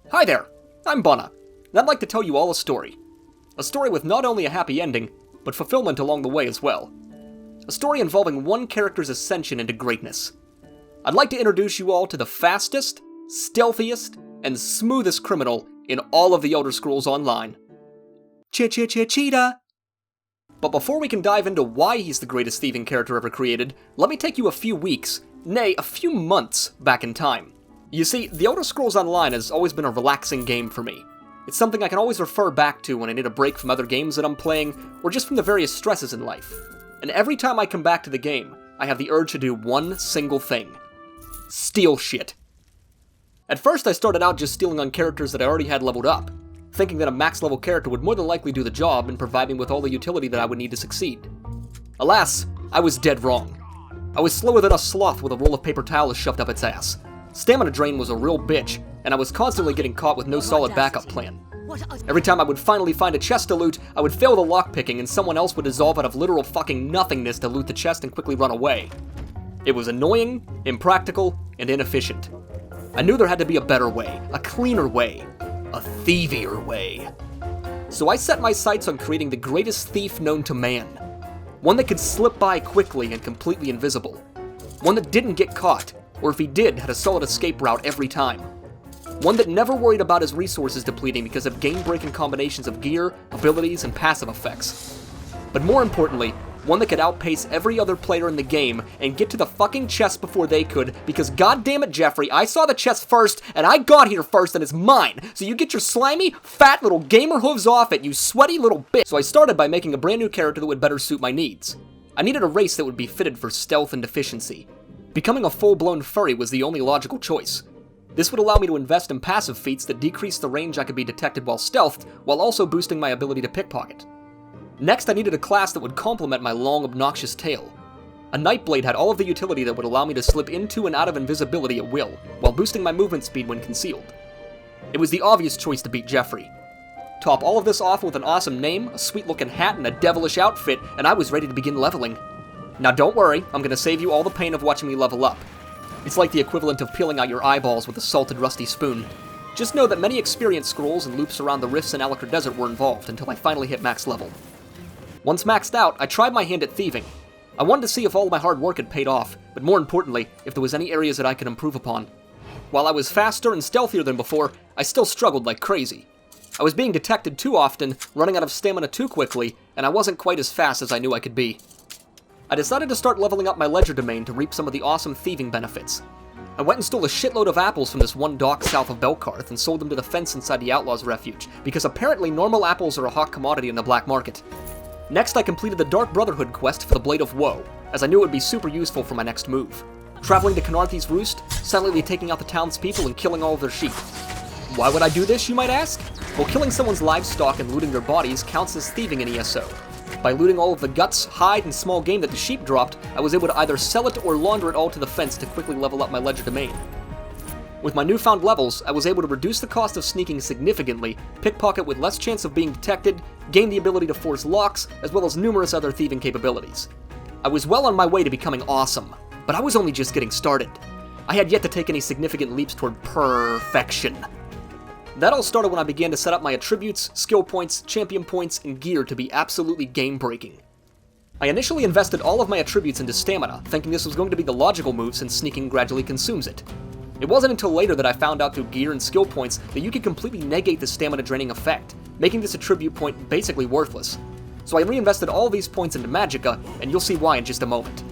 Hi there, I'm Bonna, and I'd like to tell you all a story. A story with not only a happy ending, but fulfillment along the way as well. A story involving one character's ascension into greatness. I'd like to introduce you all to the fastest, stealthiest, and smoothest criminal in all of the Elder Scrolls Online. Chichichicheetah! But before we can dive into why he's the greatest thieving character ever created, let me take you a few weeks, nay, a few months back in time. You see, the Elder Scrolls Online has always been a relaxing game for me. It's something I can always refer back to when I need a break from other games that I'm playing, or just from the various stresses in life. And every time I come back to the game, I have the urge to do one single thing. Steal shit. At first I started out just stealing on characters that I already had leveled up, thinking that a max level character would more than likely do the job and provide me with all the utility that I would need to succeed. Alas, I was dead wrong. I was slower than a sloth with a roll of paper towels shoved up its ass. Stamina drain was a real bitch, and I was constantly getting caught with no solid backup plan. Every time I would finally find a chest to loot, I would fail the lockpicking and someone else would dissolve out of literal fucking nothingness to loot the chest and quickly run away. It was annoying, impractical, and inefficient. I knew there had to be a better way, a cleaner way, a thievier way. So I set my sights on creating the greatest thief known to man. One that could slip by quickly and completely invisible. One that didn't get caught, or if he did, had a solid escape route every time. One that never worried about his resources depleting because of game-breaking combinations of gear, abilities, and passive effects. But more importantly, one that could outpace every other player in the game and get to the fucking chest before they could, because goddammit Jeffrey, I saw the chest first, and I got here first, and it's mine! So you get your slimy, fat little gamer hooves off it, you sweaty little bitch! So I started by making a brand new character that would better suit my needs. I needed a race that would be fitted for stealth and efficiency. Becoming a full-blown furry was the only logical choice. This would allow me to invest in passive feats that decrease the range I could be detected while stealthed, while also boosting my ability to pickpocket. Next, I needed a class that would complement my long, obnoxious tail. A Nightblade had all of the utility that would allow me to slip into and out of invisibility at will, while boosting my movement speed when concealed. It was the obvious choice to beat Jeffrey. Top all of this off with an awesome name, a sweet-looking hat, and a devilish outfit, and I was ready to begin leveling. Now don't worry, I'm gonna save you all the pain of watching me level up. It's like the equivalent of peeling out your eyeballs with a salted rusty spoon. Just know that many experience scrolls and loops around the rifts in Alakar Desert were involved until I finally hit max level. Once maxed out, I tried my hand at thieving. I wanted to see if all my hard work had paid off, but more importantly, if there was any areas that I could improve upon. While I was faster and stealthier than before, I still struggled like crazy. I was being detected too often, running out of stamina too quickly, and I wasn't quite as fast as I knew I could be. I decided to start leveling up my ledger domain to reap some of the awesome thieving benefits. I went and stole a shitload of apples from this one dock south of Belkarth and sold them to the fence inside the Outlaws' Refuge, because apparently normal apples are a hot commodity in the black market. Next, I completed the Dark Brotherhood quest for the Blade of Woe, as I knew it would be super useful for my next move. Traveling to Canarthi's Roost, silently taking out the townspeople and killing all of their sheep. Why would I do this, you might ask? Well, killing someone's livestock and looting their bodies counts as thieving in ESO. By looting all of the guts, hide, and small game that the sheep dropped, I was able to either sell it or launder it all to the fence to quickly level up my ledger domain. With my newfound levels, I was able to reduce the cost of sneaking significantly, pickpocket with less chance of being detected, gain the ability to force locks, as well as numerous other thieving capabilities. I was well on my way to becoming awesome, but I was only just getting started. I had yet to take any significant leaps toward perfection. That all started when I began to set up my attributes, skill points, champion points, and gear to be absolutely game-breaking. I initially invested all of my attributes into stamina, thinking this was going to be the logical move since sneaking gradually consumes it. It wasn't until later that I found out through gear and skill points that you could completely negate the stamina draining effect, making this attribute point basically worthless. So I reinvested all of these points into Magicka, and you'll see why in just a moment.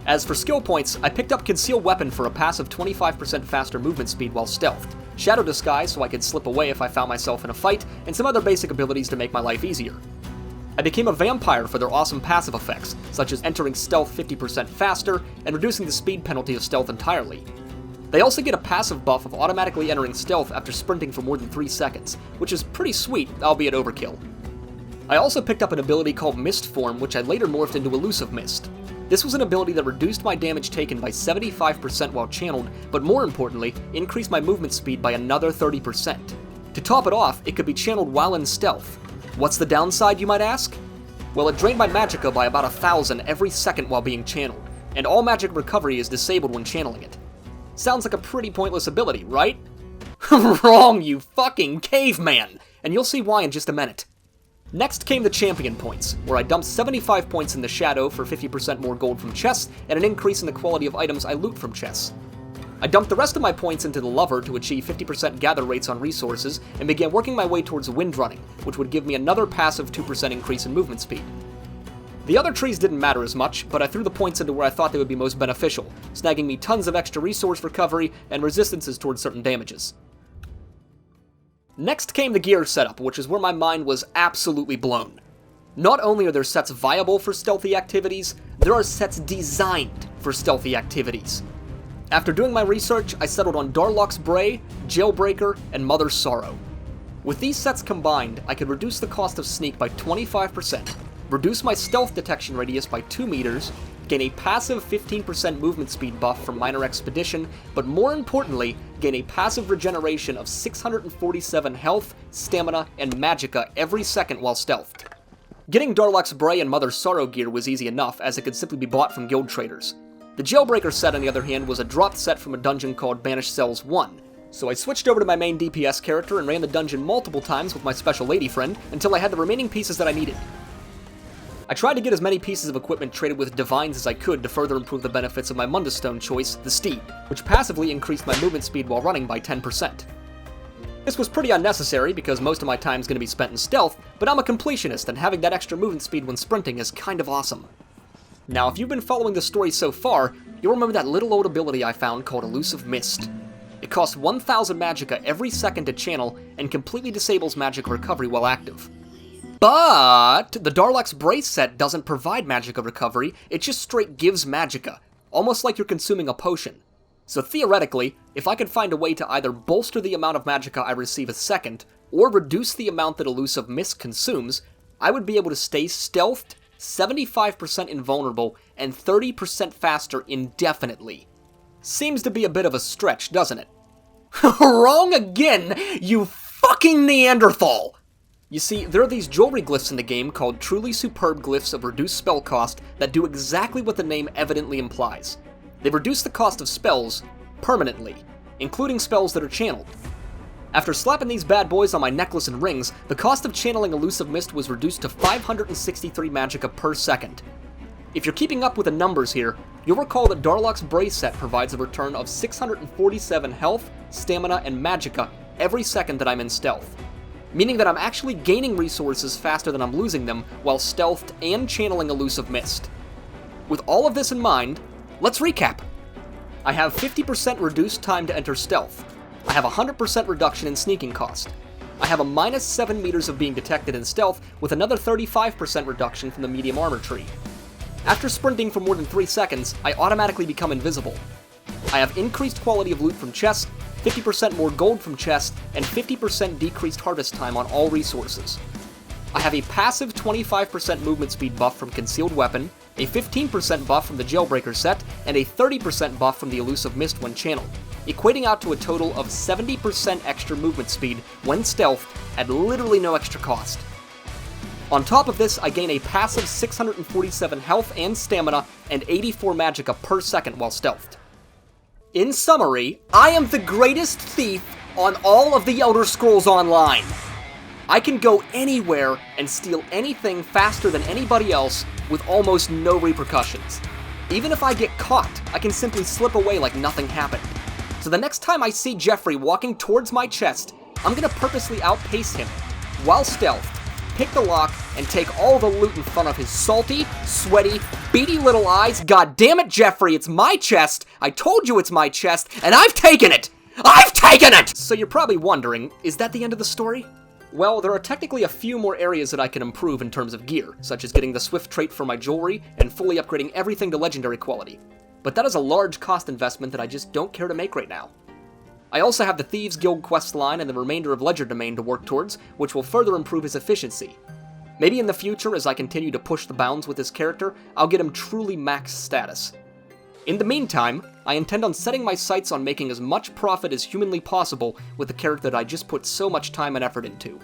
As for skill points, I picked up Concealed Weapon for a passive 25% faster movement speed while stealthed, Shadow Disguise so I could slip away if I found myself in a fight, and some other basic abilities to make my life easier. I became a Vampire for their awesome passive effects, such as entering stealth 50% faster and reducing the speed penalty of stealth entirely. They also get a passive buff of automatically entering stealth after sprinting for more than 3 seconds, which is pretty sweet, albeit overkill. I also picked up an ability called Mist Form, which I later morphed into Elusive Mist. This was an ability that reduced my damage taken by 75% while channeled, but more importantly, increased my movement speed by another 30%. To top it off, it could be channeled while in stealth. What's the downside, you might ask? Well, it drained my Magicka by about 1,000 every second while being channeled, and all magic recovery is disabled when channeling it. Sounds like a pretty pointless ability, right? Wrong, you fucking caveman! And you'll see why in just a minute. Next came the champion points, where I dumped 75 points in the shadow for 50% more gold from chests and an increase in the quality of items I loot from chests. I dumped the rest of my points into the lover to achieve 50% gather rates on resources and began working my way towards wind running, which would give me another passive 2% increase in movement speed. The other trees didn't matter as much, but I threw the points into where I thought they would be most beneficial, snagging me tons of extra resource recovery and resistances towards certain damages. Next came the gear setup, which is where my mind was absolutely blown. Not only are there sets viable for stealthy activities, there are sets designed for stealthy activities. After doing my research, I settled on Darlock's Bray, Jailbreaker, and Mother's Sorrow. With these sets combined, I could reduce the cost of sneak by 25%, reduce my stealth detection radius by 2 meters, gain a passive 15% movement speed buff from Minor Expedition, but more importantly, gain a passive regeneration of 647 health, stamina, and magicka every second while stealthed. Getting Darlock's Bray and Mother's Sorrow gear was easy enough, as it could simply be bought from guild traders. The Jailbreaker set, on the other hand, was a dropped set from a dungeon called Banished Cells 1, so I switched over to my main DPS character and ran the dungeon multiple times with my special lady friend until I had the remaining pieces that I needed. I tried to get as many pieces of equipment traded with divines as I could to further improve the benefits of my Mundus Stone choice, the Steed, which passively increased my movement speed while running by 10%. This was pretty unnecessary because most of my time is going to be spent in stealth, but I'm a completionist and having that extra movement speed when sprinting is kind of awesome. Now, if you've been following the story so far, you'll remember that little old ability I found called Elusive Mist. It costs 1000 magicka every second to channel and completely disables magic recovery while active. But the Darlock's Brace set doesn't provide magicka recovery, it just straight gives magicka, almost like you're consuming a potion. So theoretically, if I could find a way to either bolster the amount of magicka I receive a second, or reduce the amount that Elusive Mist consumes, I would be able to stay stealthed, 75% invulnerable, and 30% faster indefinitely. Seems to be a bit of a stretch, doesn't it? Wrong again, you fucking Neanderthal! You see, there are these jewelry glyphs in the game called truly superb glyphs of reduced spell cost that do exactly what the name evidently implies. They reduce the cost of spells permanently, including spells that are channeled. After slapping these bad boys on my necklace and rings, the cost of channeling Elusive Mist was reduced to 563 magicka per second. If you're keeping up with the numbers here, you'll recall that Darlock's Brace set provides a return of 647 health, stamina, and magicka every second that I'm in stealth, meaning that I'm actually gaining resources faster than I'm losing them while stealthed and channeling Elusive Mist. With all of this in mind, let's recap. I have 50% reduced time to enter stealth. I have 100% reduction in sneaking cost. I have a minus 7 meters of being detected in stealth with another 35% reduction from the medium armor tree. After sprinting for more than 3 seconds, I automatically become invisible. I have increased quality of loot from chests, 50% more gold from chests, and 50% decreased harvest time on all resources. I have a passive 25% movement speed buff from Concealed Weapon, a 15% buff from the Jailbreaker set, and a 30% buff from the Elusive Mist when channeled, equating out to a total of 70% extra movement speed when stealthed at literally no extra cost. On top of this, I gain a passive 647 health and stamina and 84 magicka per second while stealthed. In summary, I am the greatest thief on all of the Elder Scrolls Online. I can go anywhere and steal anything faster than anybody else with almost no repercussions. Even if I get caught, I can simply slip away like nothing happened. So the next time I see Jeffrey walking towards my chest, I'm gonna purposely outpace him, while stealthed, pick the lock, and take all the loot in front of his salty, sweaty, beady little eyes. God damn it, Jeffrey, it's my chest! I told you it's my chest, and I've taken it! I've taken it! So you're probably wondering, is that the end of the story? Well, there are technically a few more areas that I can improve in terms of gear, such as getting the Swift trait for my jewelry and fully upgrading everything to legendary quality. But that is a large cost investment that I just don't care to make right now. I also have the Thieves Guild quest line and the remainder of Legerdemain to work towards, which will further improve his efficiency. Maybe in the future, as I continue to push the bounds with this character, I'll get him truly max status. In the meantime, I intend on setting my sights on making as much profit as humanly possible with the character that I just put so much time and effort into.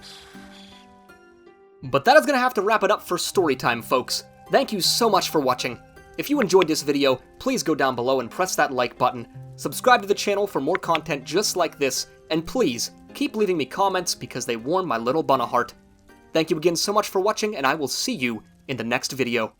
But that is going to have to wrap it up for story time, folks. Thank you so much for watching. If you enjoyed this video, please go down below and press that like button, subscribe to the channel for more content just like this, and please, keep leaving me comments because they warm my little bunna heart. Thank you again so much for watching, and I will see you in the next video.